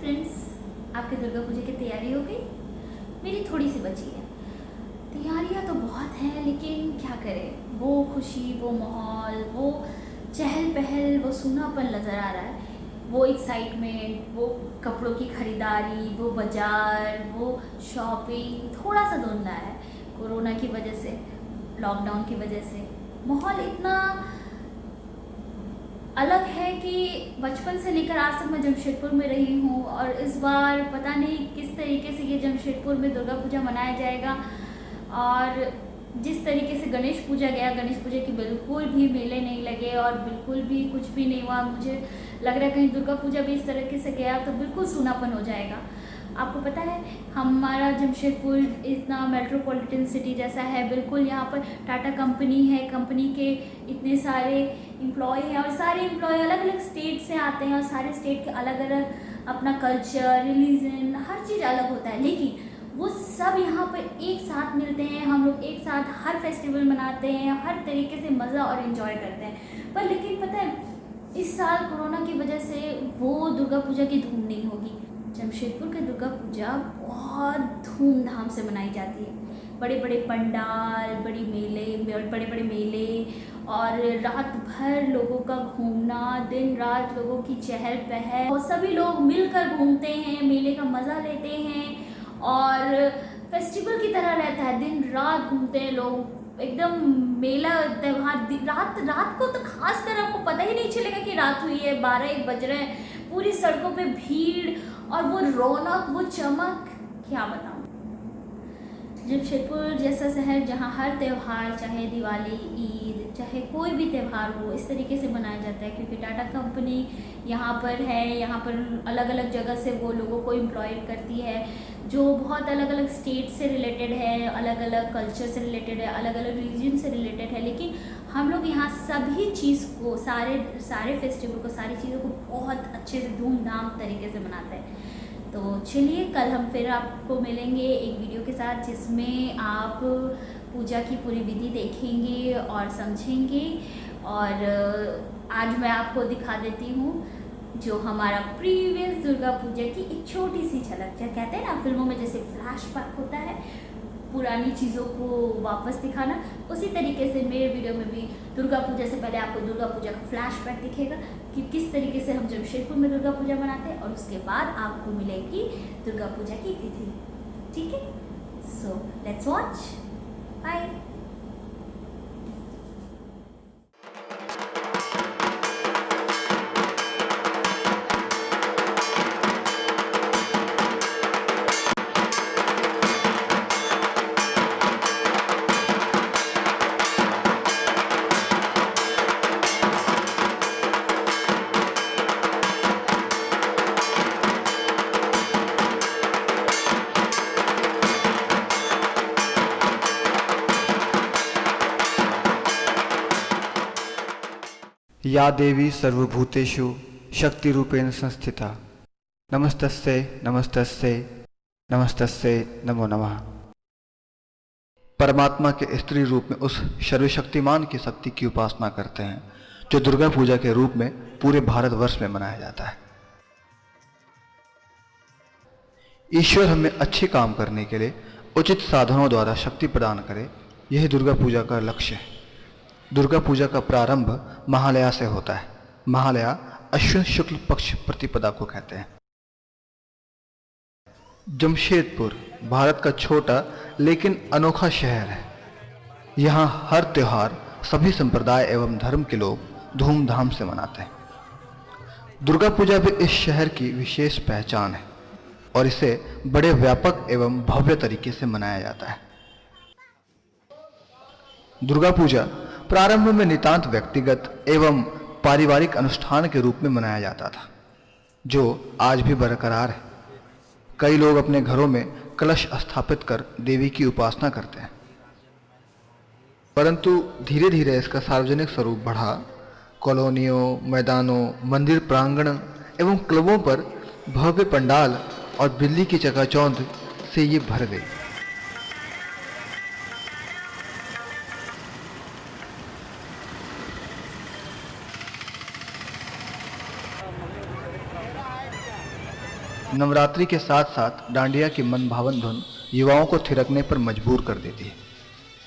Friends, आपके दुर्गा पूजा की तैयारी हो गई? मेरी थोड़ी सी बची है। तैयारियां तो बहुत हैं, लेकिन क्या करें, वो खुशी, वो माहौल, वो चहल पहल, वो सूनापन नज़र आ रहा है। वो एक्साइटमेंट, वो कपड़ों की खरीदारी, वो बाज़ार, वो शॉपिंग थोड़ा सा धुंधला है। कोरोना की वजह से, लॉकडाउन की वजह से माहौल इतना अलग है कि बचपन से लेकर आज तक मैं जमशेदपुर में रही हूँ, और इस बार पता नहीं किस तरीके से ये जमशेदपुर में दुर्गा पूजा मनाया जाएगा। और जिस तरीके से गणेश पूजा गया, गणेश पूजा की बिल्कुल भी मेले नहीं लगे और बिल्कुल भी कुछ भी नहीं हुआ। मुझे लग रहा है कहीं दुर्गा पूजा भी इस तरीके से गया तो बिल्कुल सूनापन हो जाएगा। आपको पता है हमारा जमशेदपुर इतना मेट्रोपॉलिटन सिटी जैसा है, बिल्कुल यहाँ पर टाटा कंपनी है, कंपनी के इतने सारे एम्प्लॉय हैं और सारे एम्प्लॉय अलग अलग स्टेट से आते हैं और सारे स्टेट के अलग अलग अपना कल्चर, रिलीजन, हर चीज़ अलग होता है, लेकिन वो सब यहाँ पर एक साथ मिलते हैं। हम लोग एक साथ हर फेस्टिवल मनाते हैं, हर तरीके से मज़ा और इन्जॉय करते हैं। पर लेकिन पता है इस साल कोरोना की वजह से वो दुर्गा पूजा की धूम नहीं होगी। जमशेदपुर की दुर्गा पूजा बहुत धूमधाम से मनाई जाती है। बड़े बड़े पंडाल, बड़े बड़े मेले और रात भर लोगों का घूमना, दिन रात लोगों की चहल पहल, और सभी लोग मिलकर घूमते हैं, मेले का मज़ा लेते हैं और फेस्टिवल की तरह रहता है। दिन रात घूमते हैं लोग, एकदम मेला त्यौहार। रात को तो खास कर आपको पता ही नहीं चलेगा कि रात हुई है, 12-1 बज रहे हैं। पूरी सड़कों पे भीड़ और वो रौनक, वो चमक, क्या बताऊँ। जमशेदपुर जैसा शहर जहाँ हर त्यौहार, चाहे दिवाली, ईद, चाहे कोई भी त्यौहार हो, इस तरीके से मनाया जाता है क्योंकि टाटा कंपनी यहाँ पर है। यहाँ पर अलग अलग जगह से वो लोगों को एम्प्लॉयड करती है जो बहुत अलग अलग स्टेट से रिलेटेड है, अलग अलग कल्चर से रिलेटेड है, अलग अलग रिलीजन से रिलेटेड है। लेकिन हम लोग यहाँ सभी चीज़ को, सारे फेस्टिवल को, सारी चीज़ों को बहुत अच्छे से धूमधाम तरीके से मनाते हैं। तो चलिए कल हम फिर आपको मिलेंगे एक वीडियो के साथ जिसमें आप पूजा की पूरी विधि देखेंगे और समझेंगे। और आज मैं आपको दिखा देती हूँ जो हमारा प्रीवियस दुर्गा पूजा की एक छोटी सी झलक, क्या कहते हैं ना फिल्मों में जैसे फ्लैशबैक होता है, पुरानी चीज़ों को वापस दिखाना, उसी तरीके से मेरे वीडियो में भी दुर्गा पूजा से पहले आपको दुर्गा पूजा का फ्लैशबैक दिखेगा कि किस तरीके से हम जमशेदपुर में दुर्गा पूजा मनाते हैं, और उसके बाद आपको मिलेगी दुर्गा पूजा की तिथि। ठीक है, सो लेट्स वॉच। बाय। या देवी सर्वभूतेषु शक्तिरूपेण संस्थिता नमस्तस्यै नमस्तस्यै नमस्तस्यै नमो नमः। परमात्मा के स्त्री रूप में उस सर्वशक्तिमान की शक्ति की उपासना करते हैं जो दुर्गा पूजा के रूप में पूरे भारतवर्ष में मनाया जाता है। ईश्वर हमें अच्छे काम करने के लिए उचित साधनों द्वारा शक्ति प्रदान करे, यही दुर्गा पूजा का लक्ष्य है। दुर्गा पूजा का प्रारंभ महालया से होता है। महालया अश्विन शुक्ल पक्ष प्रतिपदा को कहते हैं। जमशेदपुर भारत का छोटा लेकिन अनोखा शहर है। यहाँ हर त्योहार सभी संप्रदाय एवं धर्म के लोग धूमधाम से मनाते हैं। दुर्गा पूजा भी इस शहर की विशेष पहचान है और इसे बड़े व्यापक एवं भव्य तरीके से मनाया जाता है। दुर्गा पूजा प्रारंभ में नितांत व्यक्तिगत एवं पारिवारिक अनुष्ठान के रूप में मनाया जाता था, जो आज भी बरकरार है। कई लोग अपने घरों में कलश स्थापित कर देवी की उपासना करते हैं, परंतु धीरे धीरे इसका सार्वजनिक स्वरूप बढ़ा। कॉलोनियों, मैदानों, मंदिर प्रांगण एवं क्लबों पर भव्य पंडाल और बिजली की चकाचौंध से ये भर गई। नवरात्रि के साथ साथ डांडिया की मनभावन धुन युवाओं को थिरकने पर मजबूर कर देती है।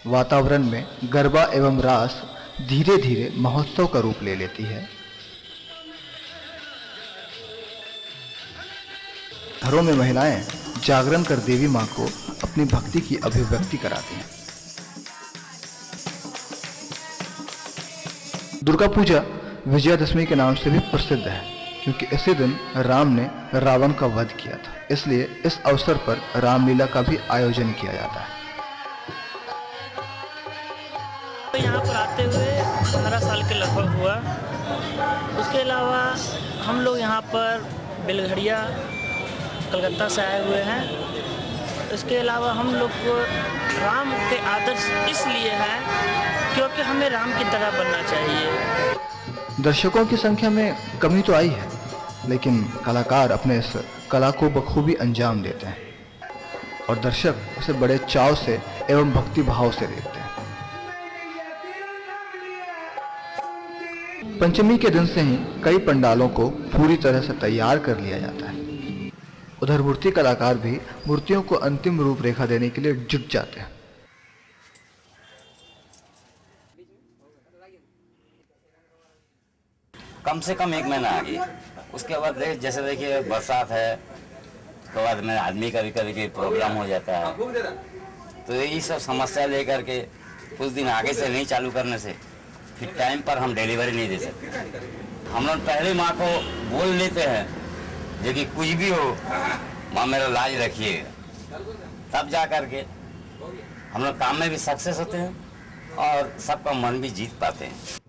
वातावरण में गरबा एवं रास धीरे धीरे महोत्सव का रूप ले लेती है। घरों में महिलाएं जागरण कर देवी मां को अपनी भक्ति की अभिव्यक्ति कराती हैं। दुर्गा पूजा विजयादशमी के नाम से भी प्रसिद्ध है, क्योंकि इसी दिन राम ने रावण का वध किया था। इसलिए इस अवसर पर रामलीला का भी आयोजन किया जाता है। तो यहाँ पर आते हुए 15 साल के लगभग हुआ। उसके अलावा हम लोग यहाँ पर बेलघड़िया कलकत्ता से आए हुए हैं। इसके अलावा हम लोग को राम के आदर्श इसलिए है क्योंकि हमें राम की तरह बनना चाहिए। दर्शकों की संख्या में कमी तो आई है, लेकिन कलाकार अपने इस कला को बखूबी अंजाम देते हैं और दर्शक उसे बड़े चाव से एवं भक्ति भाव से देखते हैं। पंचमी के दिन से ही कई पंडालों को पूरी तरह से तैयार कर लिया जाता है। उधर मूर्ति कलाकार भी मूर्तियों को अंतिम रूपरेखा देने के लिए जुट जाते हैं। कम से कम 1 महीना आगे। उसके बाद जैसे देखिए बरसात है, उसके बाद में आदमी का भी कभी प्रॉब्लम हो जाता है, तो यही सब समस्या लेकर के कुछ दिन आगे से नहीं चालू करने से फिर टाइम पर हम डिलीवरी नहीं दे सकते। हम लोग पहले माँ को बोल लेते हैं जो कि कुछ भी हो माँ मेरा लाज रखिएगा, तब जा करके हम लोग काम में भी सक्सेस होते हैं और सबका मन भी जीत पाते हैं।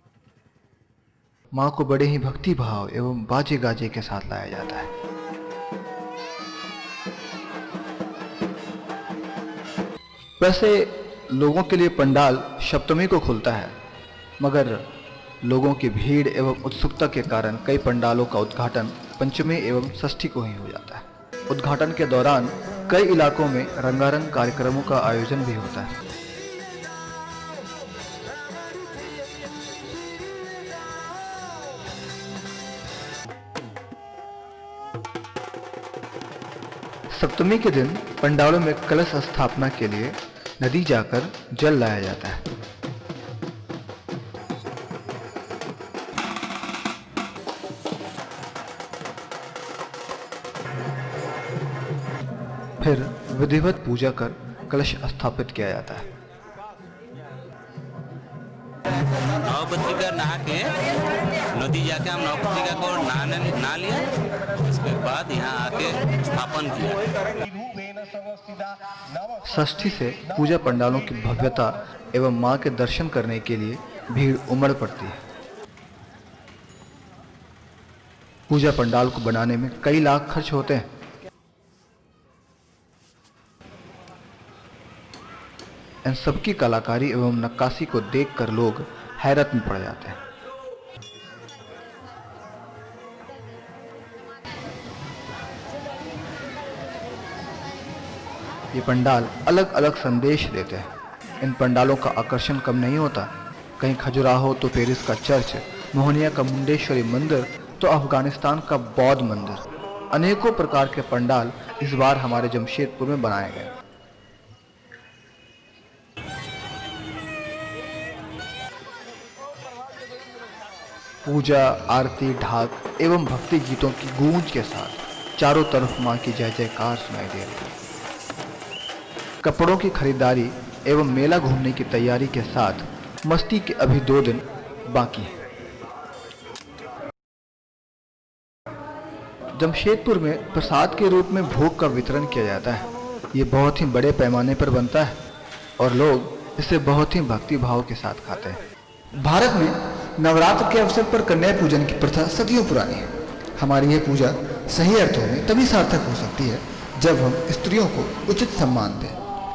मां को बड़े ही भक्ति भाव एवं बाजे गाजे के साथ लाया जाता है। वैसे लोगों के लिए पंडाल सप्तमी को खुलता है, मगर लोगों की भीड़ एवं उत्सुकता के कारण कई पंडालों का उद्घाटन पंचमी एवं षष्ठी को ही हो जाता है। उद्घाटन के दौरान कई इलाकों में रंगारंग कार्यक्रमों का आयोजन भी होता है। सप्तमी के दिन पंडालों में कलश स्थापना के लिए नदी जाकर जल लाया जाता है। फिर विधिवत पूजा कर कलश स्थापित किया जाता है। नवपत्रिका नहा के नदी जाके हम नवपत्रिका को नहा लिया, उसके बाद यहाँ आके स्थापन किया। षष्ठी से पूजा पंडालों की भव्यता एवं मां के दर्शन करने के लिए भीड़ उमड़ पड़ती है। पूजा पंडाल को बनाने में कई लाख खर्च होते हैं। इन सबकी कलाकारी एवं नक्काशी को देखकर लोग हैरत में पड़ जाते हैं। ये पंडाल अलग अलग संदेश देते हैं। इन पंडालों का आकर्षण कम नहीं होता। कहीं खजुराहो तो पेरिस का चर्च, मोहनिया का मुंडेश्वरी मंदिर तो अफगानिस्तान का बौद्ध मंदिर। अनेकों प्रकार के पंडाल इस बार हमारे जमशेदपुर में बनाए गए। पूजा, आरती, ढाक एवं भक्ति गीतों की गूंज के साथ चारों तरफ मां की जय जयकार सुनाई दे रही है। कपड़ों की खरीदारी एवं मेला घूमने की तैयारी के साथ मस्ती के अभी 2 दिन बाकी हैं। जमशेदपुर में प्रसाद के रूप में भोग का वितरण किया जाता है। ये बहुत ही बड़े पैमाने पर बनता है और लोग इसे बहुत ही भक्ति भाव के साथ खाते हैं। भारत में नवरात्र के अवसर पर कन्या पूजन की प्रथा सदियों पुरानी है। हमारी यह पूजा सही अर्थों में तभी सार्थक हो सकती है जब हम स्त्रियों को उचित सम्मान दें।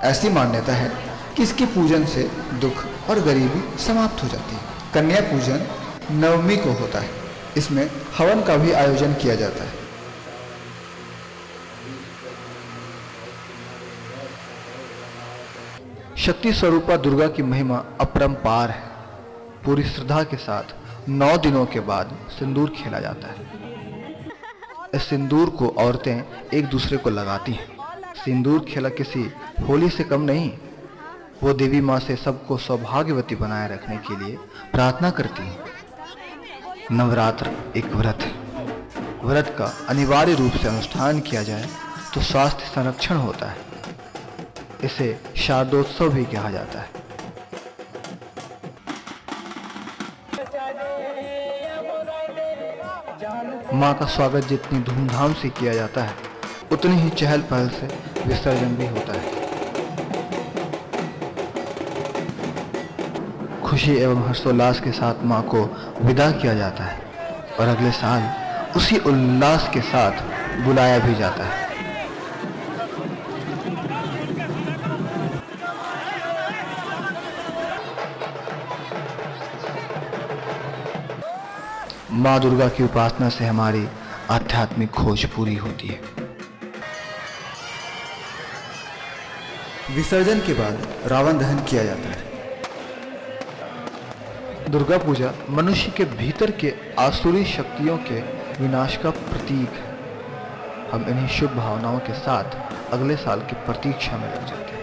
ऐसी मान्यता है कि इसके पूजन से दुख और गरीबी समाप्त हो जाती है। कन्या पूजन नवमी को होता है। इसमें हवन का भी आयोजन किया जाता है। शक्ति स्वरूपा दुर्गा की महिमा अपरंपार है। पूरी श्रद्धा के साथ 9 दिनों के बाद सिंदूर खेला जाता है। इस सिंदूर को औरतें एक दूसरे को लगाती हैं। सिंदूर खेला किसी होली से कम नहीं। वो देवी माँ से सबको सौभाग्यवती बनाए रखने के लिए प्रार्थना करती हैं। नवरात्र एक व्रत है। व्रत का अनिवार्य रूप से अनुष्ठान किया जाए तो स्वास्थ्य संरक्षण होता है। इसे शारदोत्सव भी कहा जाता है। माँ का स्वागत जितनी धूमधाम से किया जाता है उतनी ही चहल पहल से विसर्जन भी होता है। खुशी एवं हर्षोल्लास के साथ माँ को विदा किया जाता है और अगले साल उसी उल्लास के साथ बुलाया भी जाता है। माँ दुर्गा की उपासना से हमारी आध्यात्मिक खोज पूरी होती है। विसर्जन के बाद रावण दहन किया जाता है। दुर्गा पूजा मनुष्य के भीतर के आसुरी शक्तियों के विनाश का प्रतीक है। हम इन्हीं शुभ भावनाओं के साथ अगले साल की प्रतीक्षा में लग जाते हैं।